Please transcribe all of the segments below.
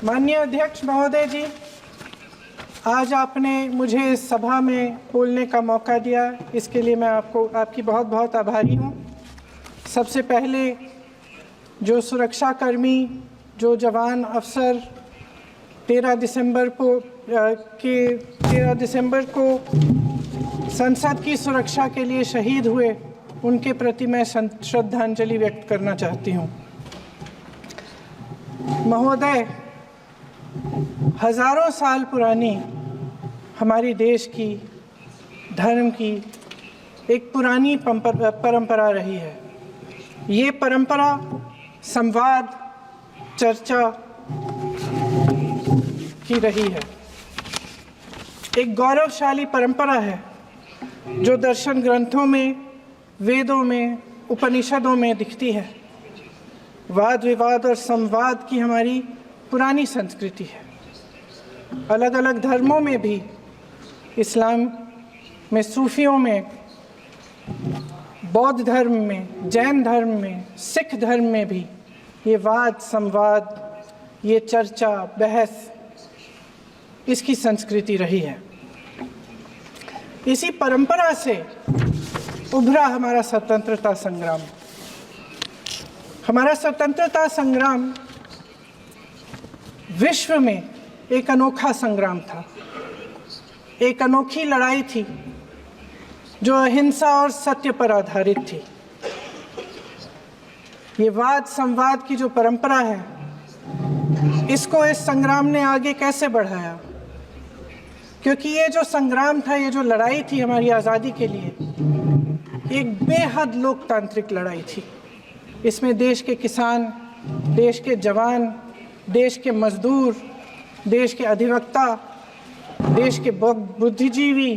माननीय अध्यक्ष महोदय जी, आज आपने मुझे इस सभा में बोलने का मौका दिया, इसके लिए मैं आपकी बहुत बहुत आभारी हूँ। सबसे पहले जो सुरक्षाकर्मी, जो जवान अफसर 13 दिसंबर को संसद की सुरक्षा के लिए शहीद हुए, उनके प्रति मैं श्रद्धांजलि व्यक्त करना चाहती हूँ। महोदय, हजारों साल पुरानी हमारी देश की, धर्म की एक पुरानी परंपरा रही है। ये परंपरा संवाद, चर्चा की रही है। एक गौरवशाली परंपरा है जो दर्शन ग्रंथों में, वेदों में, उपनिषदों में दिखती है। वाद विवाद और संवाद की हमारी पुरानी संस्कृति है। अलग अलग धर्मों में भी, इस्लाम में, सूफियों में, बौद्ध धर्म में, जैन धर्म में, सिख धर्म में भी ये वाद संवाद, ये चर्चा बहस, इसकी संस्कृति रही है। इसी परंपरा से उभरा हमारा स्वतंत्रता संग्राम। हमारा स्वतंत्रता संग्राम विश्व में एक अनोखा संग्राम था, एक अनोखी लड़ाई थी जो अहिंसा और सत्य पर आधारित थी। ये वाद संवाद की जो परंपरा है, इसको इस संग्राम ने आगे कैसे बढ़ाया? क्योंकि ये जो संग्राम था, ये जो लड़ाई थी हमारी आज़ादी के लिए, एक बेहद लोकतांत्रिक लड़ाई थी। इसमें देश के किसान, देश के जवान, देश के मजदूर, देश के अधिवक्ता, देश के बुद्धिजीवी,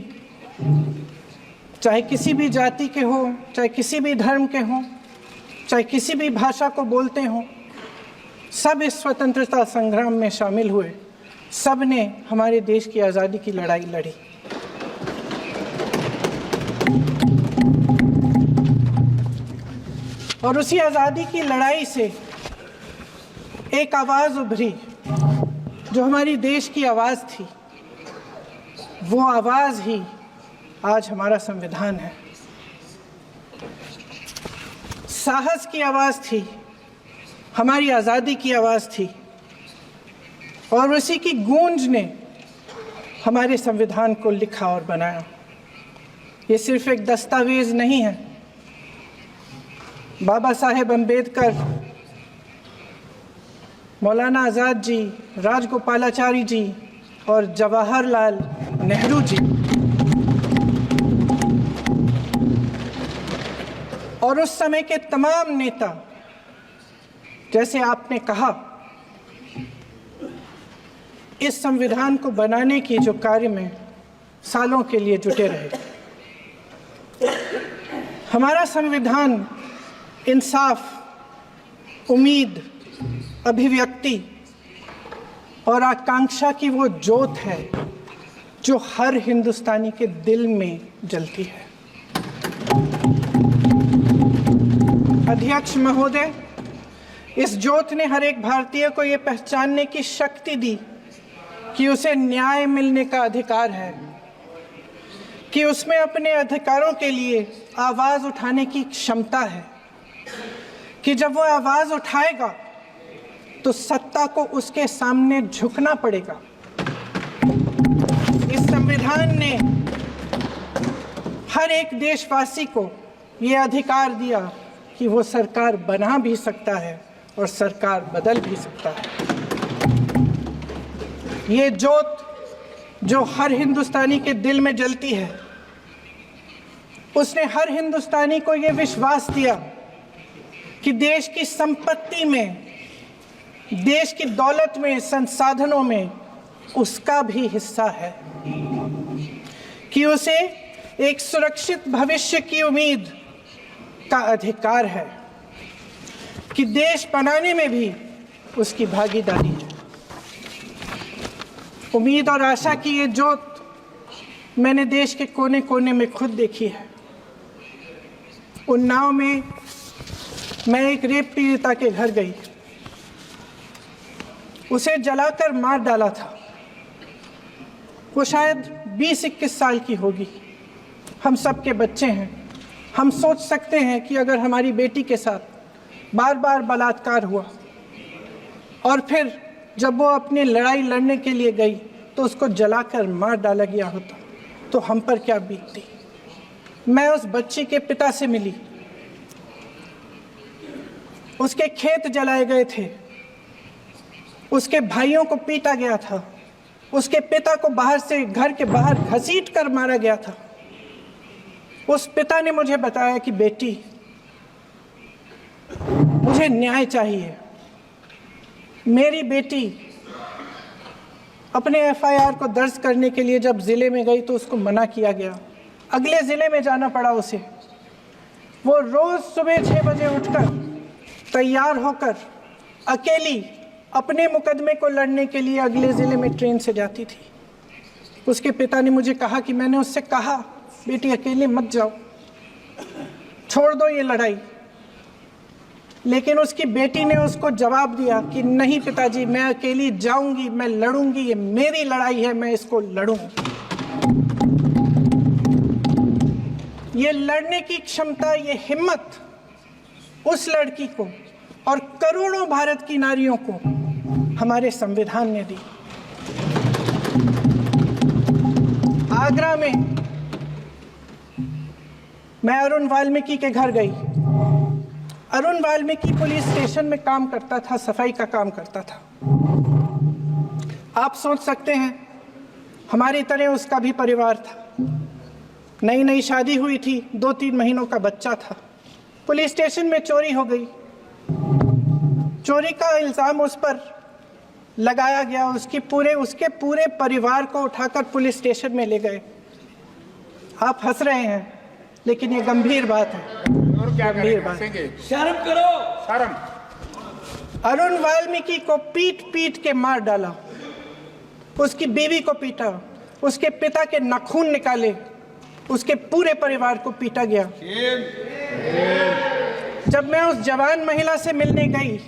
चाहे किसी भी जाति के हो, चाहे किसी भी धर्म के हों, चाहे किसी भी भाषा को बोलते हों, सब इस स्वतंत्रता संग्राम में शामिल हुए। सब ने हमारे देश की आज़ादी की लड़ाई लड़ी। और उसी आज़ादी की लड़ाई से एक आवाज़ उभरी जो हमारी देश की आवाज़ थी। वो आवाज़ ही आज हमारा संविधान है। साहस की आवाज़ थी, हमारी आज़ादी की आवाज़ थी, और उसी की गूंज ने हमारे संविधान को लिखा और बनाया। ये सिर्फ एक दस्तावेज नहीं है। बाबा साहेब अम्बेडकर, मौलाना आज़ाद जी, राजगोपालाचारी जी और जवाहरलाल नेहरू जी और उस समय के तमाम नेता, जैसे आपने कहा, इस संविधान को बनाने की जो कार्य में सालों के लिए जुटे रहे। हमारा संविधान इंसाफ, उम्मीद, अभिव्यक्ति और आकांक्षा की वो ज्योत है जो हर हिंदुस्तानी के दिल में जलती है। अध्यक्ष महोदय, इस ज्योत ने हर एक भारतीय को ये पहचानने की शक्ति दी कि उसे न्याय मिलने का अधिकार है, कि उसमें अपने अधिकारों के लिए आवाज़ उठाने की क्षमता है, कि जब वो आवाज़ उठाएगा तो सत्ता को उसके सामने झुकना पड़ेगा। इस संविधान ने हर एक देशवासी को ये अधिकार दिया कि वो सरकार बना भी सकता है और सरकार बदल भी सकता है। ये ज्योत जो हर हिंदुस्तानी के दिल में जलती है, उसने हर हिंदुस्तानी को ये विश्वास दिया कि देश की संपत्ति में, देश की दौलत में, संसाधनों में उसका भी हिस्सा है, कि उसे एक सुरक्षित भविष्य की उम्मीद का अधिकार है, कि देश बनाने में भी उसकी भागीदारी है। उम्मीद और आशा की ये ज्योत मैंने देश के कोने कोने में खुद देखी है। उन्नाव में मैं एक रेप पीड़िता के घर गई। उसे जलाकर मार डाला था। वो शायद 20-21 साल की होगी। हम सबके बच्चे हैं। हम सोच सकते हैं कि अगर हमारी बेटी के साथ बार बार बलात्कार हुआ और फिर जब वो अपनी लड़ाई लड़ने के लिए गई तो उसको जलाकर मार डाला गया होता तो हम पर क्या बीतती। मैं उस बच्ची के पिता से मिली। उसके खेत जलाए गए थे, उसके भाइयों को पीटा गया था, उसके पिता को बाहर से घर के बाहर घसीट कर मारा गया था। उस पिता ने मुझे बताया कि बेटी, मुझे न्याय चाहिए। मेरी बेटी अपने एफआईआर को दर्ज करने के लिए जब जिले में गई तो उसको मना किया गया। अगले जिले में जाना पड़ा उसे। वो रोज सुबह 6 बजे उठकर तैयार होकर अकेली अपने मुकदमे को लड़ने के लिए अगले जिले में ट्रेन से जाती थी। उसके पिता ने मुझे कहा कि मैंने उससे कहा, बेटी अकेले मत जाओ, छोड़ दो ये लड़ाई। लेकिन उसकी बेटी ने उसको जवाब दिया कि नहीं पिताजी, मैं अकेली जाऊंगी, मैं लड़ूंगी, ये मेरी लड़ाई है, मैं इसको लड़ूंगी। ये लड़ने की क्षमता, ये हिम्मत उस लड़की को और करोड़ों भारत की नारियों को हमारे संविधान ने दी। आगरा में मैं अरुण वाल्मीकि के घर गई। अरुण वाल्मीकि पुलिस स्टेशन में काम करता था, सफाई का काम करता था। आप सोच सकते हैं हमारी तरह उसका भी परिवार था। नई नई शादी हुई थी, 2-3 महीनों का बच्चा था। पुलिस स्टेशन में चोरी हो गई। चोरी का इल्जाम उस पर लगाया गया। उसके पूरे परिवार को उठाकर पुलिस स्टेशन में ले गए। आप हंस रहे हैं, लेकिन ये गंभीर बात है। और क्या गंभीर बात। शर्म करो, शर्म। अरुण वाल्मीकि को पीट पीट के मार डाला, उसकी बीवी को पीटा, उसके पिता के नाखून निकाले, उसके पूरे परिवार को पीटा गया। जब मैं उस जवान महिला से मिलने गई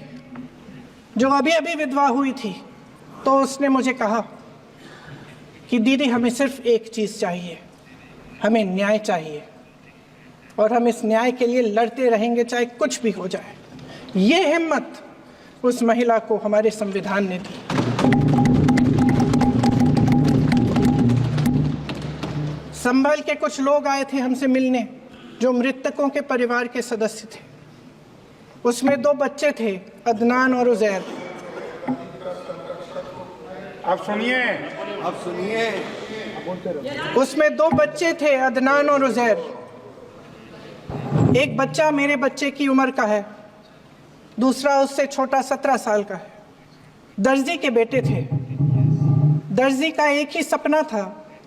जो अभी अभी विधवा हुई थी, तो उसने मुझे कहा कि दीदी, हमें सिर्फ एक चीज़ चाहिए, हमें न्याय चाहिए और हम इस न्याय के लिए लड़ते रहेंगे, चाहे कुछ भी हो जाए। ये हिम्मत उस महिला को हमारे संविधान ने दी। संभल के कुछ लोग आए थे हमसे मिलने, जो मृतकों के परिवार के सदस्य थे। उसमें 2 बच्चे थे, अदनान और उजैर। अब सुनिए, उसमें 2 बच्चे थे, अदनान और उजैर। एक बच्चा मेरे बच्चे की उम्र का है, दूसरा उससे छोटा 17 साल का है। दर्जी के बेटे थे। दर्जी का एक ही सपना था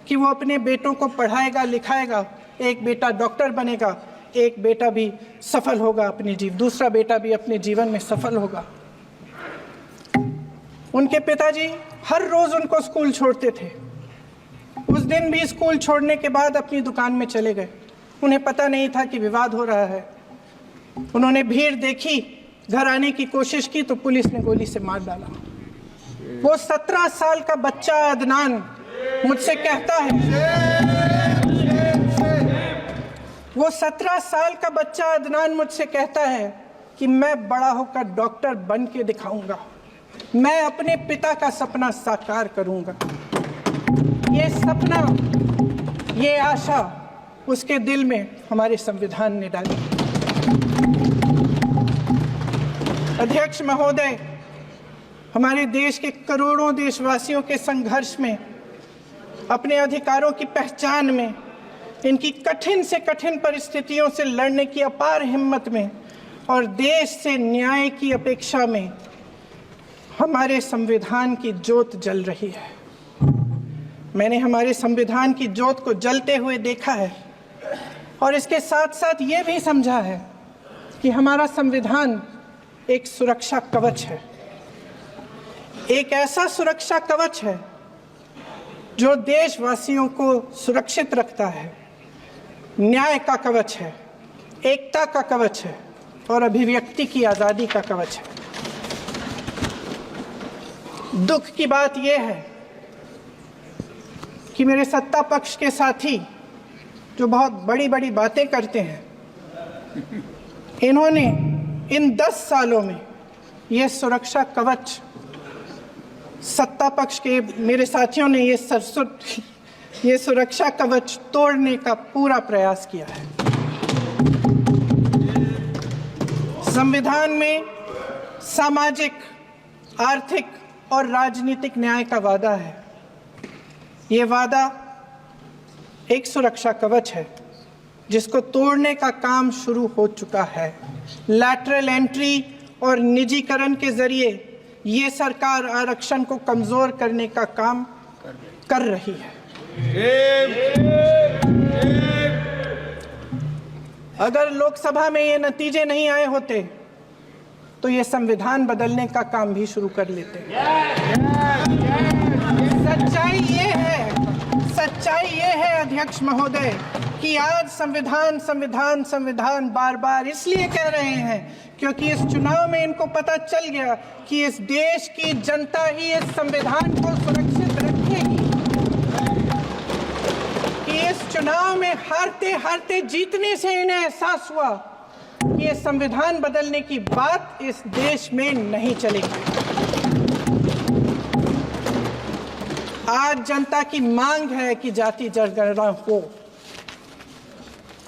कि वो अपने बेटों को पढ़ाएगा, लिखाएगा। एक बेटा डॉक्टर बनेगा, एक बेटा भी सफल होगा दूसरा बेटा भी अपने जीवन में सफल होगा। उनके पिताजी हर रोज उनको स्कूल छोड़ते थे। उस दिन भी स्कूल छोड़ने के बाद अपनी दुकान में चले गए। उन्हें पता नहीं था कि विवाद हो रहा है। उन्होंने भीड़ देखी, घर आने की कोशिश की तो पुलिस ने गोली से मार डाला। वो 17 साल का बच्चा अदनान मुझसे कहता है, वो 17 साल का बच्चा अदनान मुझसे कहता है कि मैं बड़ा होकर डॉक्टर बन के दिखाऊंगा, मैं अपने पिता का सपना साकार करूंगा। ये सपना, ये आशा उसके दिल में हमारे संविधान ने डाली। अध्यक्ष महोदय, हमारे देश के करोड़ों देशवासियों के संघर्ष में, अपने अधिकारों की पहचान में, इनकी कठिन से कठिन परिस्थितियों से लड़ने की अपार हिम्मत में और देश से न्याय की अपेक्षा में हमारे संविधान की ज्योत जल रही है। मैंने हमारे संविधान की ज्योत को जलते हुए देखा है और इसके साथ साथ ये भी समझा है कि हमारा संविधान एक सुरक्षा कवच है। एक ऐसा सुरक्षा कवच है जो देशवासियों को सुरक्षित रखता है, न्याय का कवच है, एकता का कवच है और अभिव्यक्ति की आज़ादी का कवच है। दुख की बात यह है कि मेरे सत्ता पक्ष के साथी जो बहुत बड़ी बड़ी बातें करते हैं, इन्होंने इन 10 सालों में ये सुरक्षा कवच, सत्ता पक्ष के मेरे साथियों ने ये सुरक्षा कवच तोड़ने का पूरा प्रयास किया है। संविधान में सामाजिक, आर्थिक और राजनीतिक न्याय का वादा है। ये वादा एक सुरक्षा कवच है जिसको तोड़ने का काम शुरू हो चुका है। लैटरल एंट्री और निजीकरण के जरिए ये सरकार आरक्षण को कमजोर करने का काम कर रही है। अगर लोकसभा में ये नतीजे नहीं आए होते तो ये संविधान बदलने का काम भी शुरू कर लेते। सच्चाई ये है अध्यक्ष महोदय कि आज संविधान बार बार इसलिए कह रहे हैं क्योंकि इस चुनाव में इनको पता चल गया कि इस देश की जनता ही इस संविधान को सुरक्षित रखेगी, कि इस चुनाव में हारते हारते जीतने से इन्हें एहसास हुआ कि ये संविधान बदलने की बात इस देश में नहीं चलेगी। आज जनता की मांग है कि जाति जनगणना हो।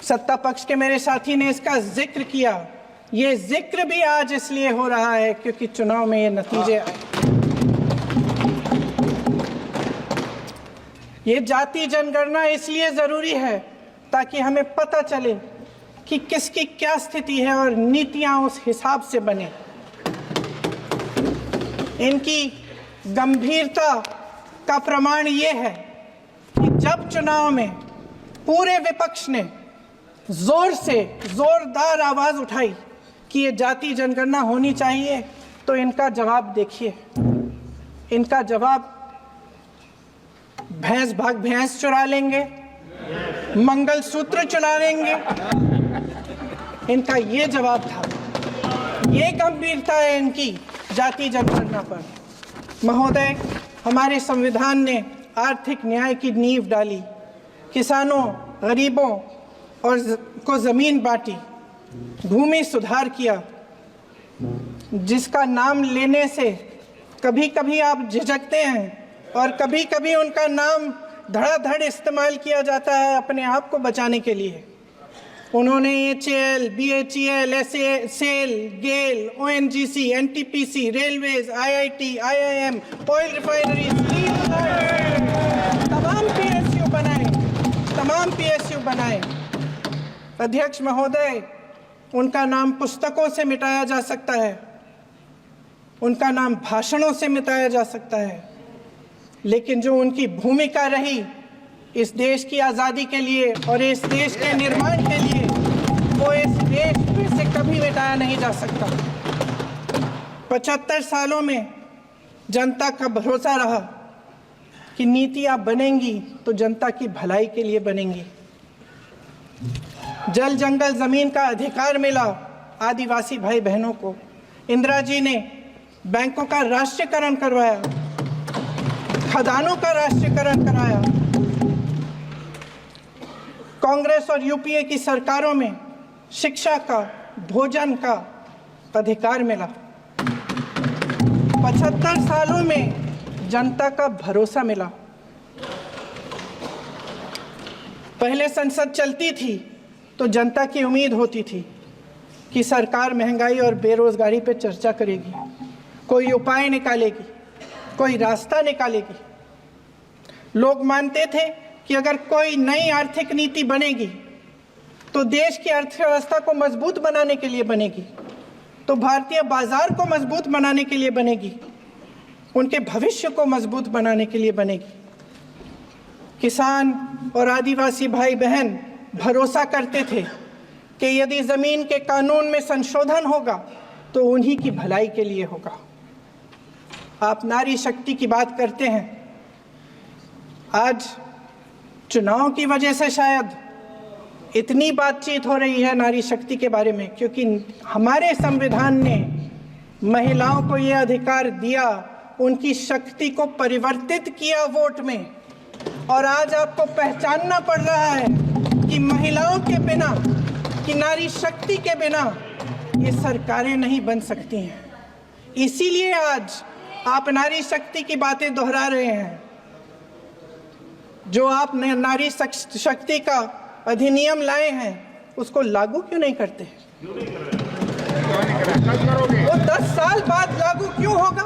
सत्ता पक्ष के मेरे साथी ने इसका जिक्र किया। ये जिक्र भी आज इसलिए हो रहा है क्योंकि चुनाव में ये नतीजे आए। ये जाति जनगणना इसलिए जरूरी है ताकि हमें पता चले कि किसकी क्या स्थिति है और नीतियां उस हिसाब से बने। इनकी गंभीरता का प्रमाण ये है कि जब चुनाव में पूरे विपक्ष ने जोरदार आवाज उठाई कि ये जाति जनगणना होनी चाहिए, तो इनका जवाब देखिए। इनका जवाब भैंस भाग भैंस चुरा लेंगे, मंगलसूत्र चुरा लेंगे, इनका ये जवाब था। ये गंभीरता है इनकी जाति जनगणना पर। महोदय, हमारे संविधान ने आर्थिक न्याय की नींव डाली, किसानों, गरीबों और को जमीन बांटी, भूमि सुधार किया, जिसका नाम लेने से कभी कभी आप झिझकते हैं और कभी कभी उनका नाम धड़ाधड़ इस्तेमाल किया जाता है अपने आप को बचाने के लिए। उन्होंने HAL, BHEL, SAIL, GAIL, ONGC, NTPC, railways, IIT, IIM, oil refinery, तमाम PSU बनाए। अध्यक्ष महोदय, उनका नाम पुस्तकों से मिटाया जा सकता है, उनका नाम भाषणों से मिटाया जा सकता है, लेकिन जो उनकी भूमिका रही इस देश की आज़ादी के लिए और इस देश के निर्माण के लिए, वो इस देश में से कभी मिटाया नहीं जा सकता। 75 सालों में जनता का भरोसा रहा कि नीतियाँ बनेंगी तो जनता की भलाई के लिए बनेंगी। जल जंगल जमीन का अधिकार मिला आदिवासी भाई बहनों को। इंदिरा जी ने बैंकों का राष्ट्रीयकरण करवाया, खदानों का राष्ट्रीयकरण कराया। कांग्रेस और यूपीए की सरकारों में शिक्षा का, भोजन का अधिकार मिला। 75 सालों में जनता का भरोसा मिला। पहले संसद चलती थी तो जनता की उम्मीद होती थी कि सरकार महंगाई और बेरोजगारी पर चर्चा करेगी, कोई उपाय निकालेगी, कोई रास्ता निकालेगी। लोग मानते थे कि अगर कोई नई आर्थिक नीति बनेगी तो देश की अर्थव्यवस्था को मजबूत बनाने के लिए बनेगी, तो भारतीय बाजार को मजबूत बनाने के लिए बनेगी, उनके भविष्य को मजबूत बनाने के लिए बनेगी। किसान और आदिवासी भाई बहन भरोसा करते थे कि यदि जमीन के कानून में संशोधन होगा तो उन्हीं की भलाई के लिए होगा। आप नारी शक्ति की बात करते हैं। आज चुनाव की वजह से शायद इतनी बातचीत हो रही है नारी शक्ति के बारे में, क्योंकि हमारे संविधान ने महिलाओं को ये अधिकार दिया उनकी शक्ति को परिवर्तित किया वोट में, और आज आपको पहचानना पड़ रहा है कि महिलाओं के बिना, कि नारी शक्ति के बिना ये सरकारें नहीं बन सकती हैं। इसीलिए आज आप नारी शक्ति की बातें दोहरा रहे हैं। जो आप नारी शक्ति का अधिनियम लाए हैं उसको लागू क्यों नहीं करते? वो 10 साल बाद लागू क्यों होगा?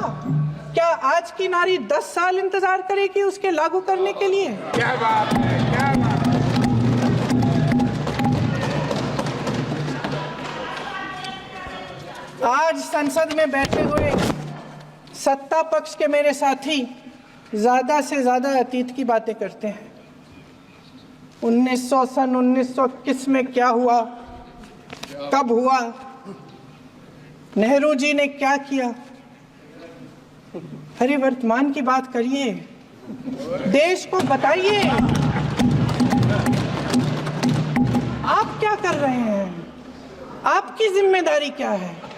क्या आज की नारी 10 साल इंतजार करेगी उसके लागू करने के लिए? क्या बात है, क्या बात है। आज संसद में बैठे हुए सत्ता पक्ष के मेरे साथी ज्यादा से ज्यादा अतीत की बातें करते हैं। 1900 किस में क्या हुआ, कब हुआ, नेहरू जी ने क्या किया। अरे वर्तमान की बात करिए, देश को बताइए आप क्या कर रहे हैं, आपकी जिम्मेदारी क्या है?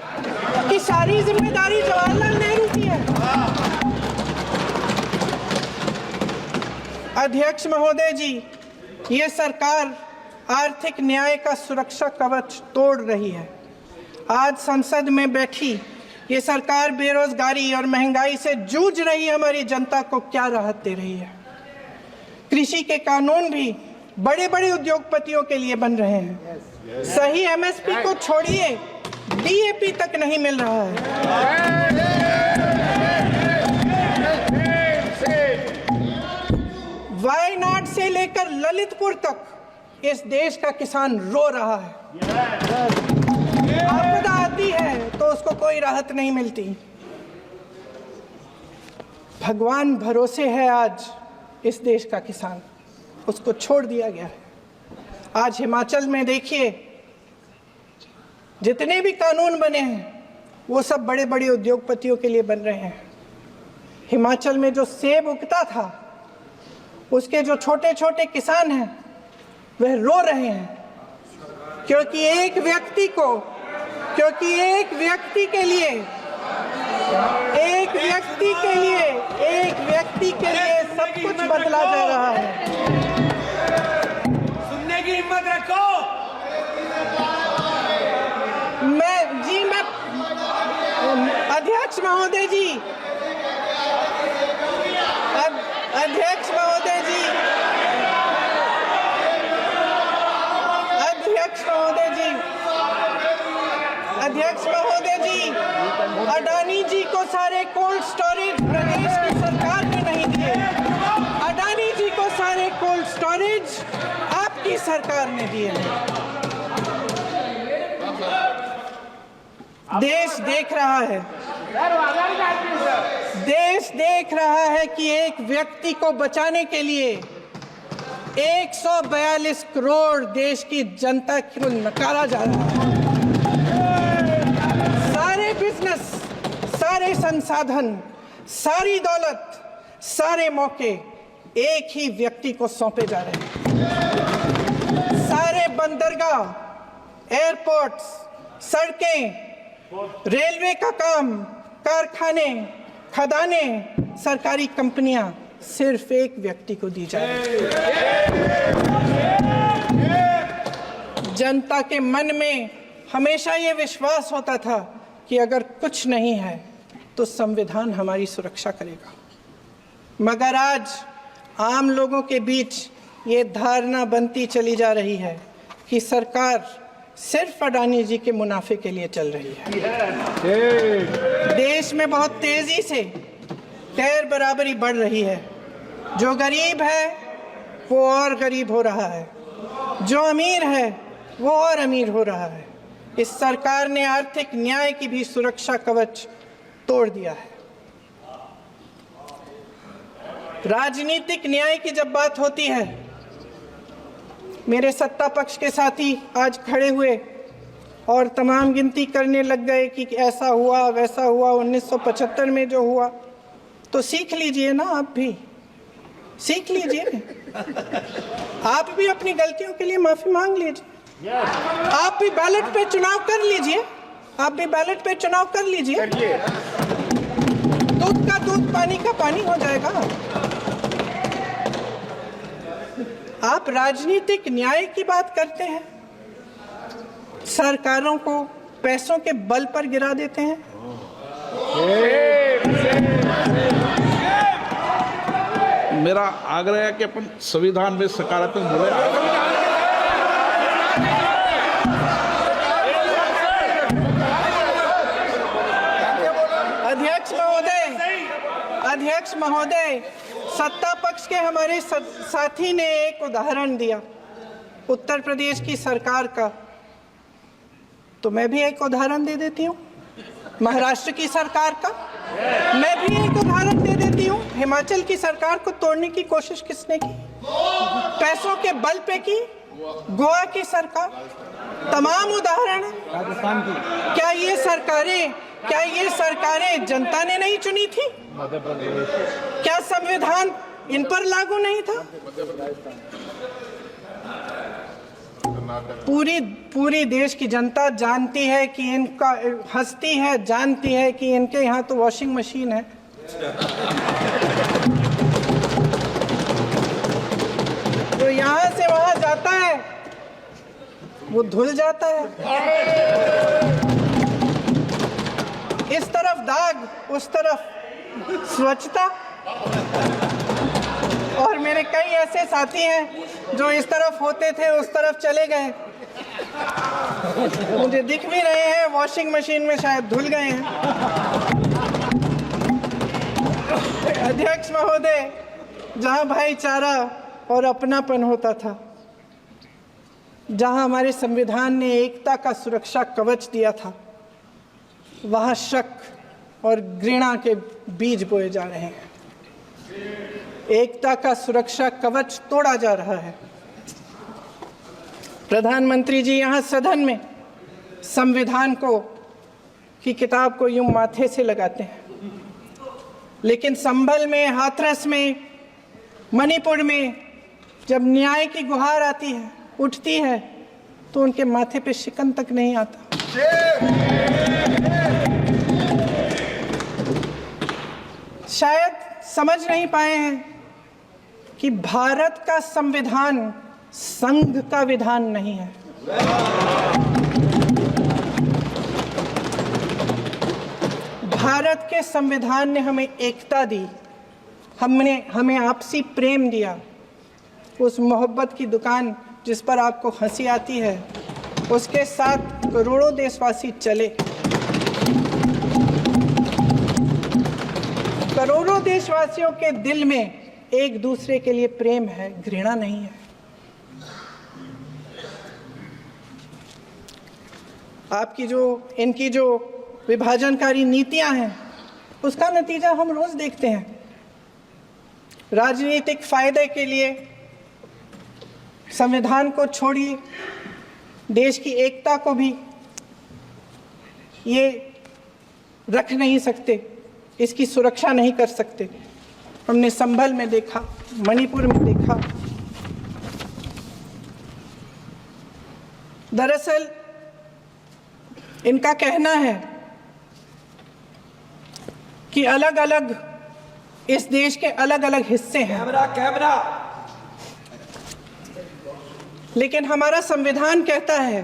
कि सारी जिम्मेदारी जवाहरलाल नेहरू की है। अध्यक्ष महोदय जी, ये सरकार आर्थिक न्याय का सुरक्षा कवच तोड़ रही है। आज संसद में बैठी ये सरकार बेरोजगारी और महंगाई से जूझ रही हमारी जनता को क्या राहत दे रही है? कृषि के कानून भी बड़े बड़े उद्योगपतियों के लिए बन रहे हैं। सही एमएसपी को छोड़िए, डीएपी तक नहीं मिल रहा है। वायनाड से लेकर ललितपुर तक इस देश का किसान रो रहा है। आपदा आती है तो उसको कोई राहत नहीं मिलती। भगवान भरोसे है आज इस देश का किसान, उसको छोड़ दिया गया है। आज हिमाचल में देखिए, जितने भी कानून बने हैं वो सब बड़े बड़े उद्योगपतियों के लिए बन रहे हैं। हिमाचल में जो सेब उगता था उसके जो छोटे छोटे किसान हैं वह रो रहे हैं, क्योंकि एक व्यक्ति के लिए सब कुछ बदला जा रहा है। सुनने की हिम्मत रखो। मैं अध्यक्ष महोदय जी, अडानी जी को सारे कोल्ड स्टोरेज प्रदेश की सरकार ने नहीं दिए। अडानी जी को सारे कोल्ड स्टोरेज आपकी सरकार ने दिए। देश देख रहा है कि एक व्यक्ति को बचाने के लिए 142 करोड़ देश की जनता को नकारा जा रहा है। सारे बिजनेस, सारे संसाधन, सारी दौलत, सारे मौके एक ही व्यक्ति को सौंपे जा रहे हैं। सारे बंदरगाह, एयरपोर्ट्स, सड़कें, रेलवे का काम, कारखाने, खदाने, सरकारी कंपनियां सिर्फ एक व्यक्ति को दी जा रही है। जनता के मन में हमेशा ये विश्वास होता था कि अगर कुछ नहीं है तो संविधान हमारी सुरक्षा करेगा, मगर आज आम लोगों के बीच ये धारणा बनती चली जा रही है कि सरकार सिर्फ अडानी जी के मुनाफे के लिए चल रही है। देश में बहुत तेजी से गैर बराबरी बढ़ रही है। जो गरीब है वो और गरीब हो रहा है, जो अमीर है वो और अमीर हो रहा है। इस सरकार ने आर्थिक न्याय की भी सुरक्षा कवच तोड़ दिया है। राजनीतिक न्याय की जब बात होती है, मेरे सत्ता पक्ष के साथी आज खड़े हुए और तमाम गिनती करने लग गए कि ऐसा हुआ वैसा हुआ, 1975 में जो हुआ। तो सीख लीजिए ना, आप भी सीख लीजिए, आप भी अपनी गलतियों के लिए माफी मांग लीजिए। आप भी बैलेट पे चुनाव कर लीजिए, दूध का दूध पानी का पानी हो जाएगा। आप राजनीतिक न्याय की बात करते हैं, सरकारों को पैसों के बल पर गिरा देते हैं। मेरा आग्रह है कि अपन संविधान में सकारात्मक बोले। अध्यक्ष महोदय, सत्ता पक्ष के हमारे साथी ने एक उदाहरण दिया उत्तर प्रदेश की सरकार का, तो मैं भी एक उदाहरण दे देती हूँ महाराष्ट्र की सरकार का। मैं भी एक उदाहरण दे देती हूँ हिमाचल की सरकार को तोड़ने की कोशिश किसने की, पैसों के बल पे की, गोवा की सरकार। तमाम उदाहरण राजस्थान की। क्या ये सरकारें जनता ने नहीं चुनी थी? क्या संविधान इन पर लागू नहीं था? पूरी देश की जनता जानती है कि इनका हंसती है, जानती है कि इनके यहाँ तो वॉशिंग मशीन है। तो यहाँ से वहां जाता है वो धुल जाता है। इस तरफ दाग, उस तरफ स्वच्छता। और मेरे कई ऐसे साथी हैं जो इस तरफ होते थे उस तरफ चले गए, मुझे दिख भी रहे हैं, वॉशिंग मशीन में शायद धुल गए हैं। अध्यक्ष महोदय, जहां भाईचारा और अपनापन होता था, जहां हमारे संविधान ने एकता का सुरक्षा कवच दिया था, वहां शक और घृणा के बीज बोए जा रहे हैं। एकता का सुरक्षा कवच तोड़ा जा रहा है। प्रधानमंत्री जी यहाँ सदन में संविधान की किताब को यूं माथे से लगाते हैं, लेकिन संभल में, हाथरस में, मणिपुर में जब न्याय की गुहार आती है, उठती है, तो उनके माथे पे शिकन तक नहीं आता। शायद समझ नहीं पाए हैं कि भारत का संविधान संघ का विधान नहीं है। भारत के संविधान ने हमें एकता दी, हमें आपसी प्रेम दिया। उस मोहब्बत की दुकान जिस पर आपको हंसी आती है, उसके साथ करोड़ों देशवासी चले। करोड़ों देशवासियों के दिल में एक दूसरे के लिए प्रेम है, घृणा नहीं है। इनकी जो विभाजनकारी नीतियां हैं, उसका नतीजा हम रोज देखते हैं। राजनीतिक फायदे के लिए संविधान को छोड़िए, देश की एकता को भी ये रख नहीं सकते, इसकी सुरक्षा नहीं कर सकते। हमने संभल में देखा, मणिपुर में देखा। दरअसल इनका कहना है कि अलग अलग इस देश के अलग अलग हिस्से हैं, कैमरा। लेकिन हमारा संविधान कहता है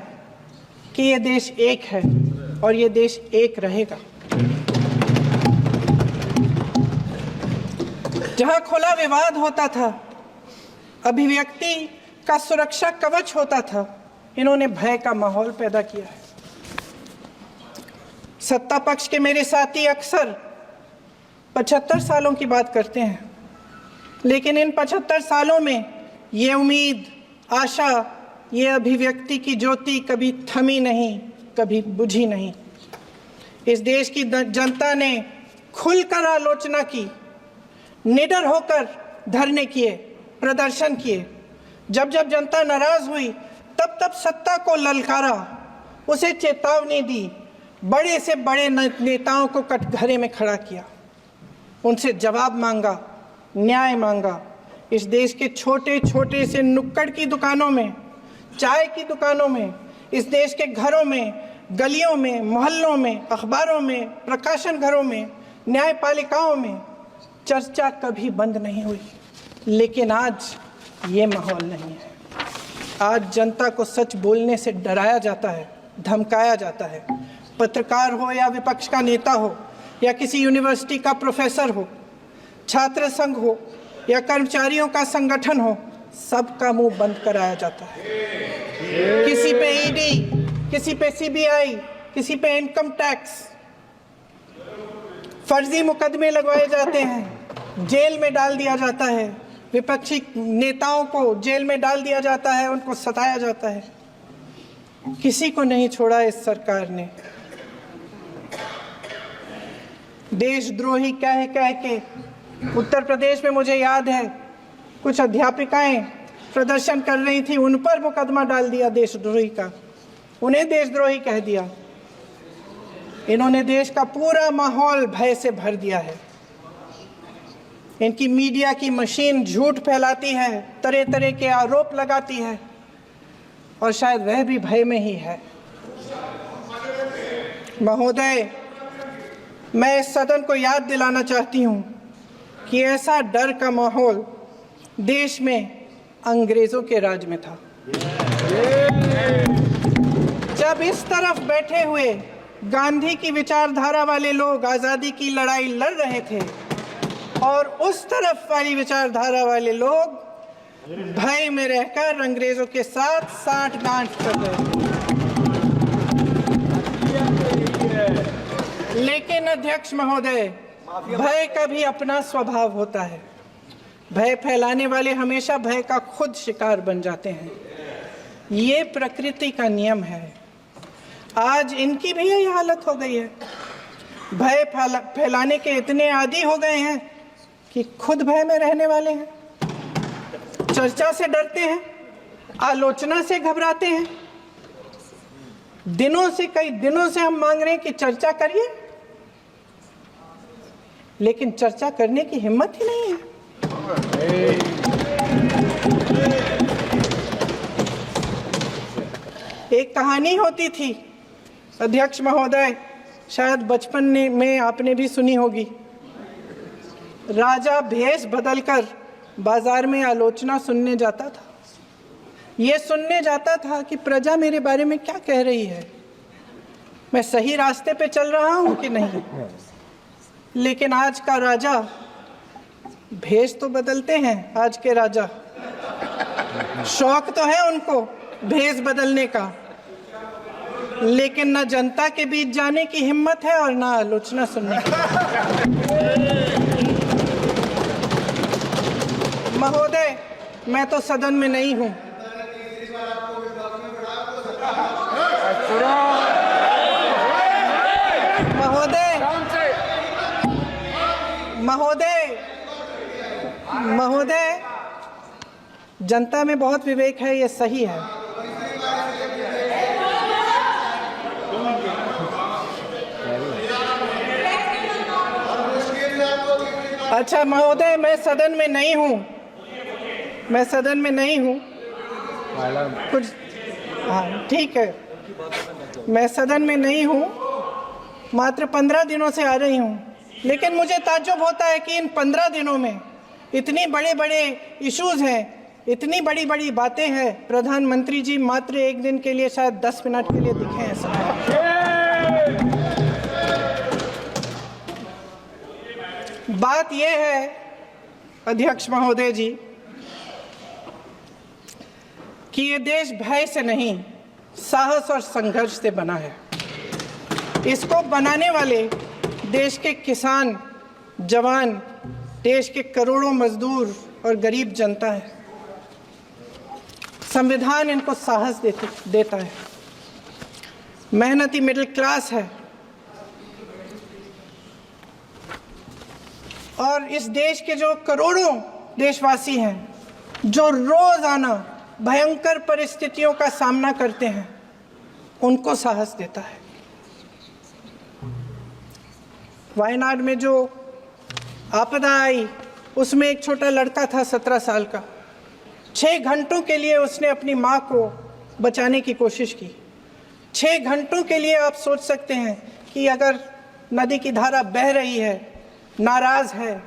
कि ये देश एक है और ये देश एक रहेगा। जहां खुला विवाद होता था, अभिव्यक्ति का सुरक्षा कवच होता था, इन्होंने भय का माहौल पैदा किया है। सत्ता पक्ष के मेरे साथी अक्सर 75 सालों की बात करते हैं, लेकिन इन 75 सालों में ये उम्मीद, आशा, ये अभिव्यक्ति की ज्योति कभी थमी नहीं, कभी बुझी नहीं। इस देश की जनता ने खुलकर आलोचना की, निडर होकर धरने किए, प्रदर्शन किए। जब जब जनता नाराज हुई, तब तब सत्ता को ललकारा, उसे चेतावनी दी, बड़े से बड़े नेताओं को कटघरे में खड़ा किया, उनसे जवाब मांगा, न्याय मांगा। इस देश के छोटे छोटे से नुक्कड़ की दुकानों में, चाय की दुकानों में, इस देश के घरों में, गलियों में, मोहल्लों में, अखबारों में, प्रकाशन घरों में, न्यायपालिकाओं में चर्चा कभी बंद नहीं हुई, लेकिन आज ये माहौल नहीं है। आज जनता को सच बोलने से डराया जाता है, धमकाया जाता है। पत्रकार हो या विपक्ष का नेता हो या किसी यूनिवर्सिटी का प्रोफेसर हो, छात्र संघ हो या कर्मचारियों का संगठन हो, सबका मुंह बंद कराया जाता है। किसी पे ईडी, किसी पे सीबीआई, किसी पे इनकम टैक्स, फर्जी मुकदमे लगवाए जाते हैं, जेल में डाल दिया जाता है। विपक्षी नेताओं को जेल में डाल दिया जाता है, उनको सताया जाता है। किसी को नहीं छोड़ा इस सरकार ने। देशद्रोही कह के उत्तर प्रदेश में मुझे याद है कुछ अध्यापिकाएं प्रदर्शन कर रही थी, उन पर मुकदमा डाल दिया देशद्रोही का, उन्हें देशद्रोही कह दिया। इन्होंने देश का पूरा माहौल भय से भर दिया है। इनकी मीडिया की मशीन झूठ फैलाती है, तरह तरह के आरोप लगाती है, और शायद वह भी भय में ही है। महोदय, मैं इस सदन को याद दिलाना चाहती हूँ कि ऐसा डर का माहौल देश में अंग्रेजों के राज में था। जब इस तरफ बैठे हुए गांधी की विचारधारा वाले लोग आज़ादी की लड़ाई लड़ रहे थे और उस तरफ वाली विचारधारा वाले लोग भय में रहकर अंग्रेजों के साथ साठ-गांठ कर रहे थे। लेकिन अध्यक्ष महोदय, भय का भी अपना स्वभाव होता है। भय फैलाने वाले हमेशा भय का खुद शिकार बन जाते हैं। ये प्रकृति का नियम है। आज इनकी भी यही हालत हो गई है। भय फैलाने के इतने आदी हो गए हैं कि खुद भय में रहने वाले हैं। चर्चा से डरते हैं, आलोचना से घबराते हैं। कई दिनों से हम मांग रहे हैं कि चर्चा करिए, लेकिन चर्चा करने की हिम्मत ही नहीं है। एक कहानी होती थी अध्यक्ष महोदय, शायद बचपन में आपने भी सुनी होगी। राजा भेष बदलकर बाजार में आलोचना सुनने जाता था। ये सुनने जाता था कि प्रजा मेरे बारे में क्या कह रही है, मैं सही रास्ते पे चल रहा हूं कि नहीं। लेकिन आज का राजा, भेष तो बदलते हैं आज के राजा, शौक तो है उनको भेष बदलने का, लेकिन न जनता के बीच जाने की हिम्मत है और ना आलोचना सुनने की। महोदय, मैं तो सदन में नहीं हूं। महोदय, जनता में बहुत विवेक है, ये सही है। अच्छा महोदय, मैं सदन में नहीं हूँ। कुछ हाँ ठीक है, मैं सदन में नहीं हूँ, मात्र 15 दिनों से आ रही हूँ। लेकिन मुझे ताज्जुब होता है कि इन 15 दिनों में इतनी बड़े इश्यूज हैं, इतनी बड़ी बातें हैं। प्रधानमंत्री जी मात्र एक दिन के लिए, शायद 10 मिनट के लिए दिखे हैं सब। बात यह है अध्यक्ष महोदय जी कि ये देश भय से नहीं, साहस और संघर्ष से बना है। इसको बनाने वाले देश के किसान, जवान, देश के करोड़ों मजदूर और गरीब जनता है। संविधान इनको साहस देता है। मेहनती मिडिल क्लास है। और इस देश के जो करोड़ों देशवासी हैं, जो रोजाना भयंकर परिस्थितियों का सामना करते हैं, उनको साहस देता है। वायनाड में जो आपदा आई, उसमें एक छोटा लड़का था 17 साल का। 6 घंटों के लिए उसने अपनी माँ को बचाने की कोशिश की। 6 घंटों के लिए आप सोच सकते हैं कि अगर नदी की धारा बह रही है, नाराज है,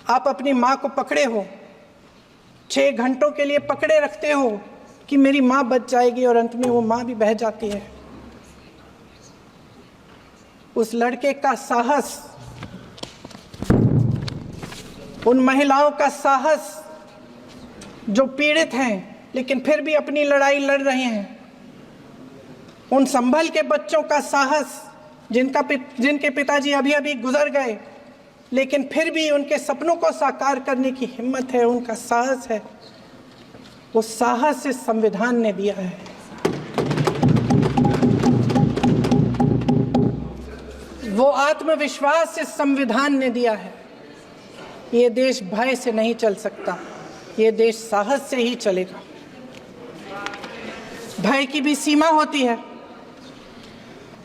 आप अपनी माँ को पकड़े हो, 6 घंटों के लिए पकड़े रखते हो कि मेरी माँ बच जाएगी, और अंत में वो माँ भी बह जाती है। उस लड़के का साहस, उन महिलाओं का साहस जो पीड़ित हैं लेकिन फिर भी अपनी लड़ाई लड़ रहे हैं, उन संभल के बच्चों का साहस जिनके पिताजी अभी अभी गुजर गए लेकिन फिर भी उनके सपनों को साकार करने की हिम्मत है, उनका साहस है, वो साहस इस संविधान ने दिया है। वो आत्मविश्वास इस संविधान ने दिया है। ये देश भय से नहीं चल सकता, ये देश साहस से ही चलेगा। भय की भी सीमा होती है,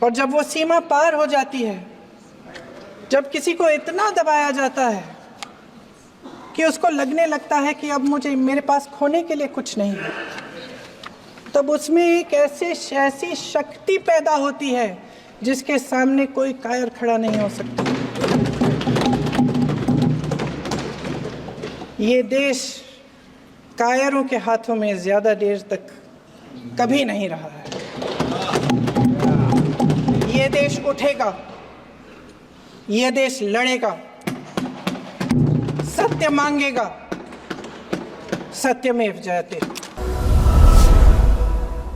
और जब वो सीमा पार हो जाती है, जब किसी को इतना दबाया जाता है कि उसको लगने लगता है कि अब मेरे पास खोने के लिए कुछ नहीं है, तब उसमें एक ऐसी शक्ति पैदा होती है जिसके सामने कोई कायर खड़ा नहीं हो सकता। ये देश कायरों के हाथों में ज्यादा देर तक कभी नहीं रहा है। ये देश उठेगा, ये देश लड़ेगा, सत्य मांगेगा, सत्यमेव जयते।